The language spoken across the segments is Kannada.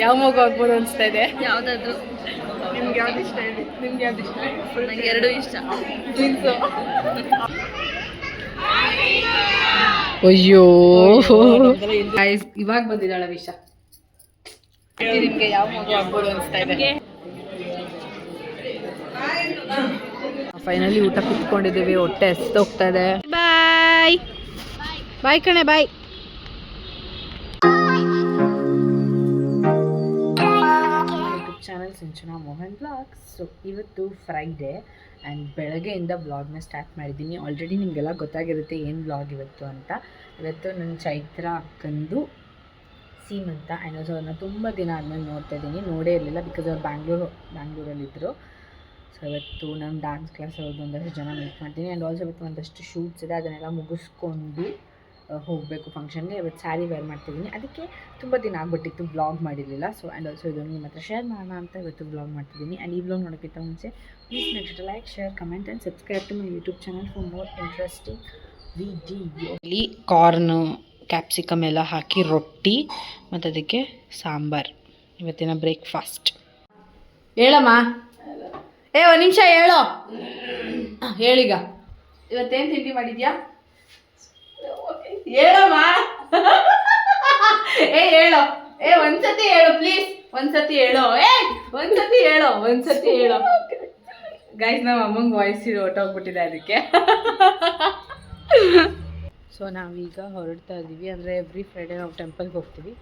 ಯಾವ ಮಗು ಆಗ್ಬೋದು ಅನಿಸ್ತಾ ಇದೆ? ಯಾವುದಾದ್ರು ನಿಮ್ಗೆ ಯಾವ್ದು ಇಷ್ಟ ಇದೆ? ನಿಮ್ಗೆ ಯಾವ್ದು ಇಷ್ಟ? ನಂಗೆ ಎರಡೂ ಇಷ್ಟ. ಟ್ವಿನ್ಸು. ಅಯ್ಯೋ ಇವಾಗ ಬಂದಿದ್ದಾಳ ವಿಷ. ನಿಮ್ಗೆ ಯಾವ ಮಗು ಆಗ್ಬೋದು ಅನಿಸ್ತಾ ಇದೆ? ಫೈನಲಿ ಊಟ ಕುತ್ಕೊಂಡಿದ್ದೀವಿ, ಹೊಟ್ಟೆ ಹೋಗ್ತಾ ಇದೆ. ಬಾಯ್ ಬಾಯ್ ಕಣೆ bye. YouTube channel Sinchana Mohan blogs. So ಇವತ್ತು ಫ್ರೈಡೇ ಆ್ಯಂಡ್ ಬೆಳಗ್ಗೆಯಿಂದ ಬ್ಲಾಗ್ನ ಸ್ಟಾರ್ಟ್ ಮಾಡಿದ್ದೀನಿ. ಆಲ್ರೆಡಿ ನಿಮಗೆಲ್ಲ ಗೊತ್ತಾಗಿರುತ್ತೆ ಏನು ಬ್ಲಾಗ್ ಇವತ್ತು ಅಂತ. ಇವತ್ತು ನನ್ನ ಚೈತ್ರ ಅಕ್ಕಂದು ಸೀಮಂತ ಆ್ಯಂಡ್ ಆಲ್ಸೋ ಅವ್ರನ್ನ ತುಂಬ ದಿನ ಆದಮೇಲೆ ನೋಡ್ತಾ ಇದ್ದೀನಿ. ನೋಡೇ ಇರಲಿಲ್ಲ ಬಿಕಾಸ್ ಅವ್ರು ಬ್ಯಾಂಗ್ಳೂರಲ್ಲಿದ್ದರು. ಸೊ ಇವತ್ತು ನಾನು ಡ್ಯಾನ್ಸ್ ಕ್ಲಾಸ್ ಅವ್ರದ್ದು ಒಂದಷ್ಟು ಜನ ಮೀಟ್ ಮಾಡ್ತೀನಿ. ಆ್ಯಂಡ್ ಆಲ್ಸೋ ಇವತ್ತು ಒಂದಷ್ಟು ಶೂಟ್ಸ್ ಇದೆ, ಅದನ್ನೆಲ್ಲ ಮುಗಿಸ್ಕೊಂಡು ಹೋಗಬೇಕು ಫಂಕ್ಷನ್ಗೆ. ಇವತ್ತು ಸ್ಯಾರಿ ವೇರ್ ಮಾಡ್ತಿದ್ದೀನಿ, ಅದಕ್ಕೆ ತುಂಬ ದಿನ ಆಗಿಬಿಟ್ಟಿತ್ತು ಬ್ಲಾಗ್ ಮಾಡಿರಲಿಲ್ಲ. ಸೊ ಆ್ಯಂಡ್ ಆಲ್ಸೋ ಇದನ್ನು ನಿಮ್ಮ ಹತ್ರ ಶೇರ್ ಮಾಡೋಣ ಅಂತ ಇವತ್ತು ಬ್ಲಾಗ್ ಮಾಡ್ತಿದ್ದೀನಿ. ಆ್ಯಂಡ್ ಈ ಬ್ಲಾಗ್ ನೋಡೋಕ್ಕಿಂತ ಮುಂಚೆ please make sure to like, share, comment and subscribe to my YouTube channel for more interesting video. ಇಲ್ಲಿ ಕಾರ್ನು ಕ್ಯಾಪ್ಸಿಕಮ್ ಎಲ್ಲ ಹಾಕಿ ರೊಟ್ಟಿ ಮತ್ತು ಅದಕ್ಕೆ ಸಾಂಬಾರು ಇವತ್ತಿನ ಬ್ರೇಕ್ಫಾಸ್ಟ್. ಹೇಳಮ್ಮ, ಒಂದು ನಿಮಿಷ ಹೇಳೋ. ಹೇಳೀಗ ಇವತ್ತೇನು ತಿಂಡಿ ಮಾಡಿದ್ಯಾ? ಹೇಳಮ್ಮ. ಹೇಳೋ. ಒಂದ್ಸತಿ ಹೇಳು ಪ್ಲೀಸ್. ಒಂದ್ಸತಿ ಹೇಳೋ. ಒಂದ್ಸತಿ ಹೇಳೋ. ಗೈಸ್, ನಮ್ಮ ಅಮ್ಮಂಗೆ ವಾಯ್ಸ್ ಹೊಟ್ಟೋಗ್ಬಿಟ್ಟಿದೆ ಅದಕ್ಕೆ. ಸೊ ನಾವೀಗ ಹೊರಡ್ತಾ ಇದ್ದೀವಿ. ಅಂದರೆ ಎವ್ರಿ ಫ್ರೈಡೇ ನಾವು ಟೆಂಪಲ್ಗೆ ಹೋಗ್ತೀವಿ.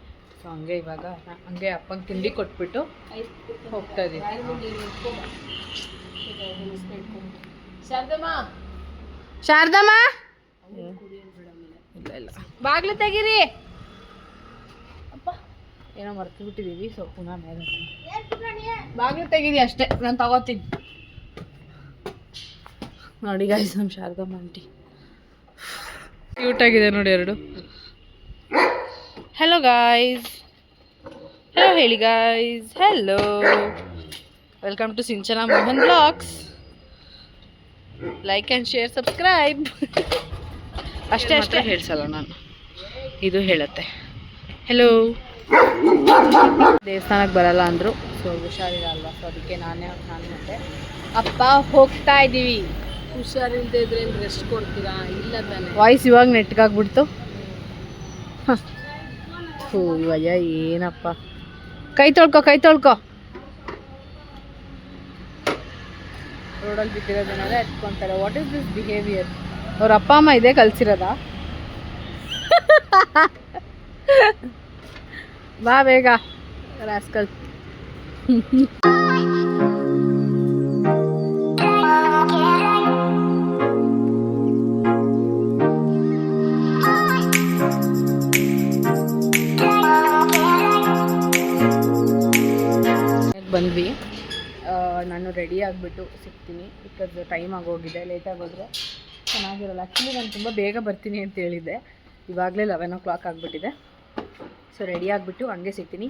ಸೊ ಹಂಗೆ ಇವಾಗ ಹಂಗೆ ಅಪ್ಪಂಗೆ ತಿಂಡಿ ಕೊಟ್ಬಿಟ್ಟು ಹೋಗ್ತಾ ಇದ್ದೀವಿ. ಶಾರದಮ್ಮ ಇಲ್ಲ ಬಾಗ್ಲು ತೆಗೀರಿ. ಅಪ್ಪ ಏನೋ ಮರ್ತು ಬಿಟ್ಟಿದ್ದೀವಿ. ಸೊ ಪುನಃ ಮೇಲೆ ಬಾಗ್ಲು ತೆಗೀರಿ ಅಷ್ಟೇ, ನಾನು ತಗೋತೀನಿ. ನೋಡಿ ಗೈಸ್, ನಮ್ಮ ಶಾರದಮ್ಮ ಆಂಟಿ ಕ್ಯೂಟ್ ಆಗಿದೆ ನೋಡಿ ಎರಡು. ಹೆಲೋ ಗಾಯ್ಸ್, ಹೆಲೋ ಹೇಳಿ guys. Hello, welcome to Sinchana Mohan blogs. Like and share, subscribe. ಅಷ್ಟೇ ಹೇಳ್ಸಲ್ಲ ನಾನು, ಇದು ಹೇಳುತ್ತೆ. ಹೆಲೋ. ದೇವಸ್ಥಾನಕ್ಕೆ ಬರಲ್ಲ ಅಂದರು, ಸೊ ಹುಷಾರಿರಲ್ಲ. ಸೊ ಅದಕ್ಕೆ ನಾನು ಮತ್ತೆ ಅಪ್ಪ ಹೋಗ್ತಾ ಇದ್ದೀವಿ. ಹುಷಾರಿಲ್ಲದೆ ಇದ್ರೆ ರೆಸ್ಟ್ ಕೊಡ್ತೀರಾ? ಇಲ್ಲ ತಾನೆ. ವಾಯ್ಸ್ ಇವಾಗ ನೆಟ್ಗಾಗ್ಬಿಡ್ತು. ಹೋ ಇವಯ್ಯ ಏನಪ್ಪ. ಕೈ ತೊಳ್ಕೊ. ರೋಡಲ್ಲಿ ಬಿದ್ದಿರೋದನ್ನೆಲ್ಲ ಎತ್ಕೊತಾರೆ. What is this behaviour? ಅವ್ರ ಅಪ್ಪ ಅಮ್ಮ ಇದೇ ಕಲ್ಸಿರೋದಾ? ಬಾ ಬೇಗ ರಾಸ್ಕಲ್. ಬಂದ್ವಿ. ನಾನು ರೆಡಿ ಆಗಿಬಿಟ್ಟು ಸಿಗ್ತೀನಿ ಬಿಕಾಸ್ ಟೈಮ್ ಆಗೋಗಿದೆ. ಲೇಟಾಗಿ ಹೋದರೆ ಚೆನ್ನಾಗಿರಲ್ಲ. ಆ್ಯಕ್ಚುಲಿ ನಾನು ತುಂಬ ಬೇಗ ಬರ್ತೀನಿ ಅಂತ ಹೇಳಿದ್ದೆ, ಇವಾಗಲೇ 11 o'clock ಆಗಿಬಿಟ್ಟಿದೆ. ಸೊ ರೆಡಿ ಆಗಿಬಿಟ್ಟು ಹಂಗೆ ಸಿಗ್ತೀನಿ.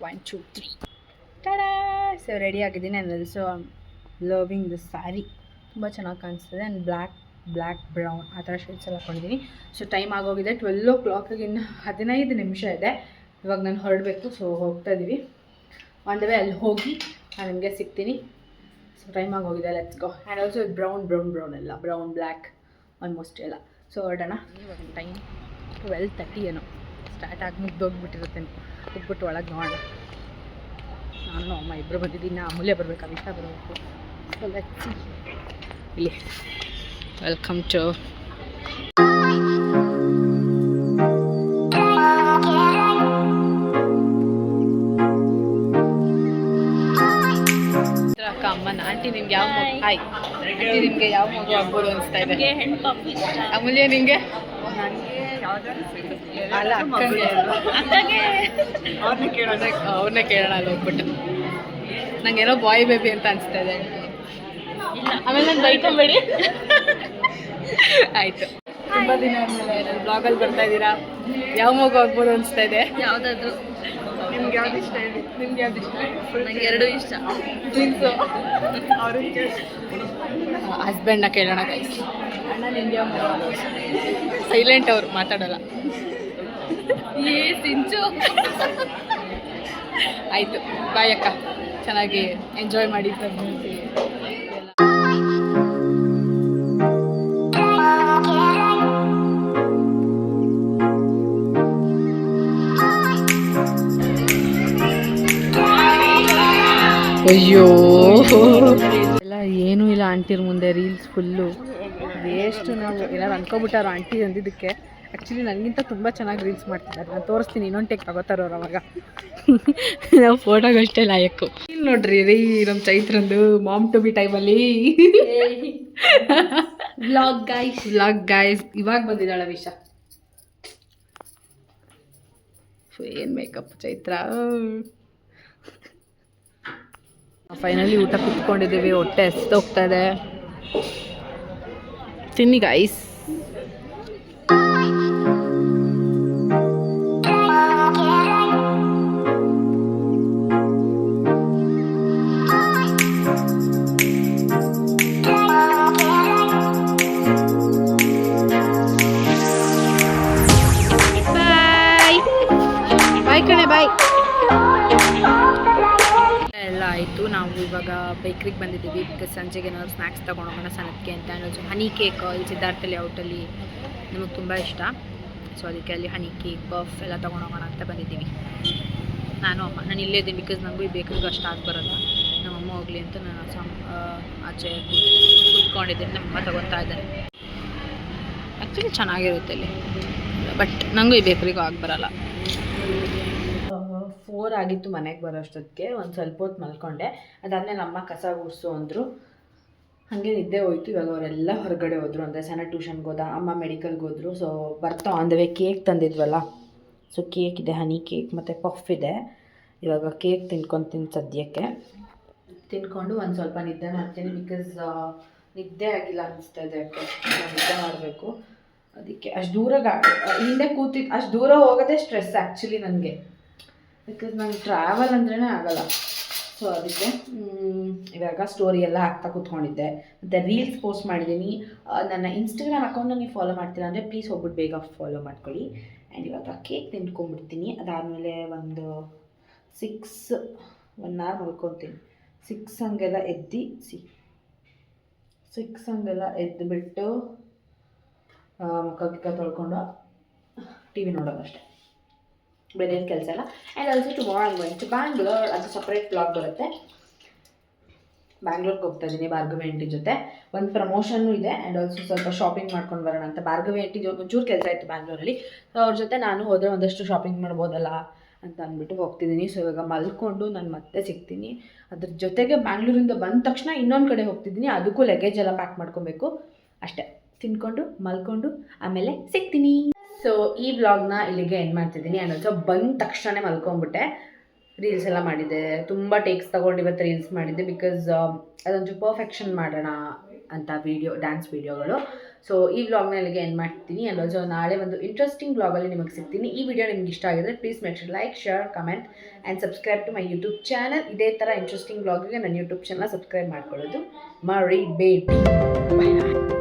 1 2 3 ಟಾಡಾ. ಸೊ ರೆಡಿ ಆಗಿದ್ದೀನಿ. And also loving the sari, ತುಂಬ ಚೆನ್ನಾಗಿ ಕಾಣಿಸ್ತದೆ. ಆ್ಯಂಡ್ ಬ್ಲ್ಯಾಕ್ ಬ್ರೌನ್ ಆ ಥರ ಶೇಡ್ಸ್ ಎಲ್ಲ ಹಾಕೊಂಡಿದ್ದೀನಿ. ಸೊ ಟೈಮ್ ಆಗೋಗಿದೆ 12 o'clock. ಇನ್ನು 15 ನಿಮಿಷ ಇದೆ. ಇವಾಗ ನಾನು ಹೊರಡಬೇಕು. ಸೊ ಹೋಗ್ತಾ ಇದ್ದೀವಿ. ಆನ್ ದ ವೇ ಅಲ್ಲಿ ಹೋಗಿ ನಾನು ನಿಮಗೆ ಸಿಗ್ತೀನಿ. ಸೊ ಟೈಮ್ ಆಗೋಗಿದೆ, let's go. And also brown ಎಲ್ಲ ಬ್ರೌನ್ ಬ್ಲ್ಯಾಕ್ ಆಲ್ಮೋಸ್ಟ್ ಎಲ್ಲ. ಸೊ ಹೊರಡೋಣ. ಇವಾಗ ಟೈಮ್ 12:30 ಏನೋ ಸ್ಟಾರ್ಟ್ ಆಗಿ ಮುಗ್ದೋಗ್ಬಿಟ್ಟಿರುತ್ತೆ. ಹೋಗ್ಬಿಟ್ಟು ಒಳಗೆ ನೋಡೋಣ. ನಾನು ಅಮ್ಮ ಇಬ್ಬರು ಬಂದಿದ್ದೀನಿ. ಅಮೂಲ್ಯ ಬರಬೇಕು, ಅವಿತಾ ಬರಬೇಕು. So let's see. ಇಲ್ಲಿ ವೆಲ್ಕಮ್ ಟು ಅಮ್ಮನ. ಆಂಟಿ ನಿಮ್ಗೆ ಯಾವ ಮಗು? ಹಾಯ್ ಆಂಟಿ, ನಿಮಗೆ ಯಾವ ಮಗು ಆಗ್ಬೋದು ಅನಿಸ್ತಾ ಇದೆ? ಅಮೂಲ್ಯ ನಿಮಗೆ? ಅಲ್ಲ ಅವ್ರನ್ನೇ ಕೇಳೋಣ ಅಲ್ಲಿ ಹೋಗ್ಬಿಟ್ಟು. ನಂಗೇನೋ ಬಾಯ್ ಬೇಬಿ ಅಂತ ಅನಿಸ್ತಾ ಇದೆ. ಆಮೇಲೆ ನಾನು ಬೈಕೊಂಬೇಡಿ. ಆಯಿತು, ತುಂಬ ದಿನ ಆದಮೇಲೆ ನನ್ನ ಬ್ಲಾಗಲ್ಲಿ ಬರ್ತಾ ಇದ್ದೀರಾ. ಯಾವ ಮಗು ಆಗ್ಬೋದು ಅನಿಸ್ತಾ ಇದೆ? ಯಾವುದಾದ್ರು ನಿಮ್ಗೆ ಯಾವ್ದು ಇಷ್ಟ ಇದೆ? ನಿಮ್ಗೆ ಯಾವ್ದು ಇಷ್ಟ? ನಂಗೆ ಎರಡೂ ಇಷ್ಟ. ಟ್ವಿನ್ಸು. ಹಸ್ಬೆಂಡ್ನ ಕೇಳೋಣ ಗೈಸ್. ಅಣ್ಣ ನಿಮ್ಗೆ ಯಾವ ಮಗು? ಸೈಲೆಂಟ್, ಅವರು ಮಾತಾಡೋಲ್ಲ. ಸಿಂಚು ಆಯಿತು ಬಾಯ್ ಅಕ್ಕ, ಚೆನ್ನಾಗಿ ಎಂಜಾಯ್ ಮಾಡಿ ಪ್ರೆಗ್ನೆನ್ಸಿ. ಅಯ್ಯೋ ಎಲ್ಲ ಏನೂ ಇಲ್ಲ ಆಂಟಿರ ಮುಂದೆ ರೀಲ್ಸ್ ಫುಲ್ಲು ವೇಸ್ಟು. ನಾವು ಏನಾರು ಅನ್ಕೊಬಿಟ್ಟಾರೋ ಆಂಟಿ ಅಂದಿದ್ದಕ್ಕೆ. ಆ್ಯಕ್ಚುಲಿ ನನಗಿಂತ ತುಂಬ ಚೆನ್ನಾಗಿ ರೀಲ್ಸ್ ಮಾಡ್ತಿದ್ದಾರೆ. ನಾನು ತೋರಿಸ್ತೀನಿ, ಇನ್ನೊಂದು ಟೇಕ್ ತಗೋತಾರವ್ರು ಅವಾಗ. ನಾವು ಫೋಟೋಗಷ್ಟೇ ಲಾಯಕ್ಕು. ಇಲ್ಲಿ ನೋಡ್ರಿ ರೀ ನಮ್ಮ ಚೈತ್ರಂದು ಮಾಮ್ ಟು ಬಿ ಟೈಮಲ್ಲಿ ವ್ಲಾಗ್ ಗೈಸ್ ಇವಾಗ ಬಂದಿದ್ದಾಳೆ ವಿಷ. ಏನು ಮೇಕಪ್ ಚೈತ್ರ. ಫೈನಲಿ ಊಟ ಕುತ್ಕೊಂಡಿದ್ದೀವಿ, ಹೊಟ್ಟೆ ಹೋಗ್ತಾ ಇದೆ. ತಿನ್ನಿ ಗೈಸ್. ಬಾಯ್ ಕಣೆ ಬಾಯ್. ಎಲ್ಲ ಆಯಿತು. ನಾವು ಇವಾಗ ಬೇಕ್ರಿಗೆ ಬಂದಿದ್ದೀವಿ ಬಿಕಾಸ್ ಸಂಜೆಗೆ ಏನಾದ್ರು ಸ್ನ್ಯಾಕ್ಸ್ ತೊಗೊಂಡೋಗೋಣ ಸನತ್ಗೆ ಅಂತ. ಹನಿ ಕೇಕ್ ಇಲ್ಲಿ ಸಿದ್ಧಾರ್ಥಲ್ಲಿ ಔಟಲ್ಲಿ ನಮಗೆ ತುಂಬ ಇಷ್ಟ. ಸೊ ಅದಕ್ಕೆ ಅಲ್ಲಿ ಹನಿ ಕೇಕ್ ಬಫ್ ಎಲ್ಲ ತೊಗೊಂಡೋಗೋಣ ಅಂತ ಬಂದಿದ್ದೀವಿ ನಾನು ಅಮ್ಮ. ನಾನು ಇಲ್ಲೇ ಇದ್ದೀನಿ ಬಿಕಾಸ್ ನನಗೂ ಈ ಬೇಕ್ರಿಗೆ ಅಷ್ಟು ಆಗಿ ಬರೋಲ್ಲ. ನಮ್ಮಮ್ಮ ಹೋಗಲಿ ಅಂತ ನಾನು ಆಚೆ ಕೂತ್ಕೊಂಡಿದ್ದೀನಿ. ನಮ್ಮಮ್ಮ ತೊಗೊತಾ ಇದ್ದಾರೆ. ಆ್ಯಕ್ಚುಲಿ ಚೆನ್ನಾಗಿರುತ್ತೆ ಇಲ್ಲಿ, ಬಟ್ ನನಗೂ ಈ ಬೇಕ್ರಿಗೂ ಆಗಿ ಬರೋಲ್ಲ. 4 ಆಗಿತ್ತು ಮನೆಗೆ ಬರೋ ಅಷ್ಟೊತ್ತಿಗೆ. ಒಂದು ಸ್ವಲ್ಪ ಹೊತ್ತು ಮಲ್ಕೊಂಡೆ. ಅದಾದಮೇಲೆ ಅಮ್ಮ ಕಸ ಗುಡಿಸು ಅಂದರು. ಹಾಗೆ ನಿದ್ದೆ ಹೋಯ್ತು. ಇವಾಗ ಅವರೆಲ್ಲ ಹೊರಗಡೆ ಹೋದರು. ಅಂದರೆ ಸಣ್ಣ ಟ್ಯೂಷನ್ಗೆ ಹೋದ, ಅಮ್ಮ ಮೆಡಿಕಲ್ಗೆ ಹೋದರು. ಸೊ ಬರ್ತಾ ಆನ್ ದ ವೇ ಕೇಕ್ ತಂದಿದ್ವಲ್ಲ, ಸೊ ಕೇಕ್ ಇದೆ, ಹನಿ ಕೇಕ್ ಮತ್ತು ಪಫ್ ಇದೆ. ಇವಾಗ ಕೇಕ್ ತಿನ್ಕೊತೀನಿ ಸದ್ಯಕ್ಕೆ. ತಿನ್ಕೊಂಡು ಒಂದು ಸ್ವಲ್ಪ ನಿದ್ದೆ ಮಾಡ್ತೀನಿ ಬಿಕಾಸ್ ನಿದ್ದೆ ಆಗಿಲ್ಲ ಅನಿಸ್ತಾ ಇದೆ. ಯಾಕೆ ನಿದ್ದೆ ಮಾಡಬೇಕು. ಅದಕ್ಕೆ ಅಷ್ಟು ದೂರ ಹಿಂದೆ ಕೂತಿದ್ದು, ಅಷ್ಟು ದೂರ ಹೋಗೋದೇ ಸ್ಟ್ರೆಸ್ ಆ್ಯಕ್ಚುಲಿ ನನಗೆ. ಬಿಕಾಸ್ ನಂಗೆ ಟ್ರಾವೆಲ್ ಅಂದ್ರೇ ಆಗೋಲ್ಲ. ಸೊ ಅದಕ್ಕೆ ಇವಾಗ ಸ್ಟೋರಿ ಎಲ್ಲ ಹಾಕ್ತಾ ಕೂತ್ಕೊಂಡಿದ್ದೆ. ಮತ್ತು ರೀಲ್ಸ್ ಪೋಸ್ಟ್ ಮಾಡಿದ್ದೀನಿ. ನನ್ನ ಇನ್ಸ್ಟಾಗ್ರಾಮ್ ಅಕೌಂಟ್ನ ನೀವು ಫಾಲೋ ಮಾಡ್ತೀರಾ ಅಂದರೆ ಪ್ಲೀಸ್ ಹೋಗ್ಬಿಟ್ಟು ಬೇಗ ಫಾಲೋ ಮಾಡ್ಕೊಳ್ಳಿ. ಆ್ಯಂಡ್ ಇವಾಗ ಕೇಕ್ ತಿನ್ಕೊಂಡ್ಬಿಡ್ತೀನಿ. ಅದಾದಮೇಲೆ ಒಂದು 1 hour ಮಲ್ಕೊತೀನಿ. 6 ಹಂಗೆಲ್ಲ ಎದ್ದು 6 ಹಂಗೆಲ್ಲ ಎದ್ದುಬಿಟ್ಟು ಮುಖ ತೊಳ್ಕೊಂಡು ಟಿ ವಿ ನೋಡೋದಷ್ಟೇ. ಬೇರೆ ಏನು ಕೆಲಸ ಇಲ್ಲ. And also tomorrow I going to Bangalore. ಅದು ಸಪ್ರೇಟ್ ಬ್ಲಾಗ್ ಬರುತ್ತೆ. ಬ್ಯಾಂಗ್ಳೂರ್ಗೆ ಹೋಗ್ತಾ ಇದ್ದೀನಿ ಭಾರ್ಗವಿ ಆಂಟಿ ಜೊತೆ. ಒಂದು ಪ್ರಮೋಷನ್ನು ಇದೆ. ಆ್ಯಂಡ್ ಆಲ್ಸೋ ಸ್ವಲ್ಪ ಶಾಪಿಂಗ್ ಮಾಡ್ಕೊಂಡು ಬರೋಣ ಅಂತ. ಭಾರ್ಗವಿ ಆಂಟಿ ಒಂಚೂರು ಕೆಲಸ ಇತ್ತು ಬ್ಯಾಂಗ್ಳೂರಲ್ಲಿ. ಸೊ ಅವ್ರ ಜೊತೆ ನಾನು ಹೋದರೆ ಒಂದಷ್ಟು ಶಾಪಿಂಗ್ ಮಾಡ್ಬೋದಲ್ಲ ಅಂತ ಅಂದ್ಬಿಟ್ಟು ಹೋಗ್ತಿದ್ದೀನಿ. ಸೊ ಇವಾಗ ಮಲ್ಕೊಂಡು ನಾನು ಮತ್ತೆ ಸಿಗ್ತೀನಿ. ಅದ್ರ ಜೊತೆಗೆ ಬ್ಯಾಂಗ್ಳೂರಿಂದ ಬಂದ ತಕ್ಷಣ ಇನ್ನೊಂದು ಕಡೆ ಹೋಗ್ತಿದ್ದೀನಿ. ಅದಕ್ಕೂ ಲಗೇಜ್ ಎಲ್ಲ ಪ್ಯಾಕ್ ಮಾಡ್ಕೊಬೇಕು. ಅಷ್ಟೇ, ತಿನ್ಕೊಂಡು ಮಲ್ಕೊಂಡು ಆಮೇಲೆ ಸಿಗ್ತೀನಿ. ಸೊ ಈ ವ್ಲಾಗ್ನ ಇಲ್ಲಿಗೆ ಎಂಡ್ ಮಾಡ್ತಿದ್ದೀನಿ. ಆ್ಯಂಡ್ ಆಲ್ಸೋ ಬಂದ ತಕ್ಷಣ ಮಲ್ಕೊಂಡ್ಬಿಟ್ಟೆ. ರೀಲ್ಸ್ ಎಲ್ಲ ಮಾಡಿದ್ದೆ, ತುಂಬ ಟೇಕ್ಸ್ ತೊಗೊಂಡು ಇವತ್ತು ರೀಲ್ಸ್ ಮಾಡಿದ್ದೆ ಬಿಕಾಸ್ ಅದೊಂದು ಪರ್ಫೆಕ್ಷನ್ ಮಾಡೋಣ ಅಂತ ಡ್ಯಾನ್ಸ್ ವೀಡಿಯೋಗಳು. ಸೊ ಈ ವ್ಲಾಗ್ನ ಇಲ್ಲಿಗೆ ಎಂಡ್ ಮಾಡ್ತೀನಿ. ಆ್ಯಂಡ್ ಆಲ್ಸೋ ನಾಳೆ ಒಂದು ಇಂಟ್ರೆಸ್ಟಿಂಗ್ ವ್ಲಾಗಲ್ಲಿ ನಿಮಗೆ ಸಿಗ್ತೀನಿ. ಈ ವಿಡಿಯೋ ನಿಮ್ಗೆ ಇಷ್ಟ ಆಗಿದ್ರೆ please make sure like, share, comment and subscribe to my YouTube channel. ಇದೇ ಥರ ಇಂಟ್ರೆಸ್ಟಿಂಗ್ ವ್ಲಾಗಿಗೆ ನನ್ನ ಯೂಟ್ಯೂಬ್ ಚಾನಲ್ ಸಬ್ಸ್ಕ್ರೈಬ್ ಮಾಡ್ಕೊಳ್ಳೋದು ಮರಿಬೇಡಿ. ಬಾಯ್.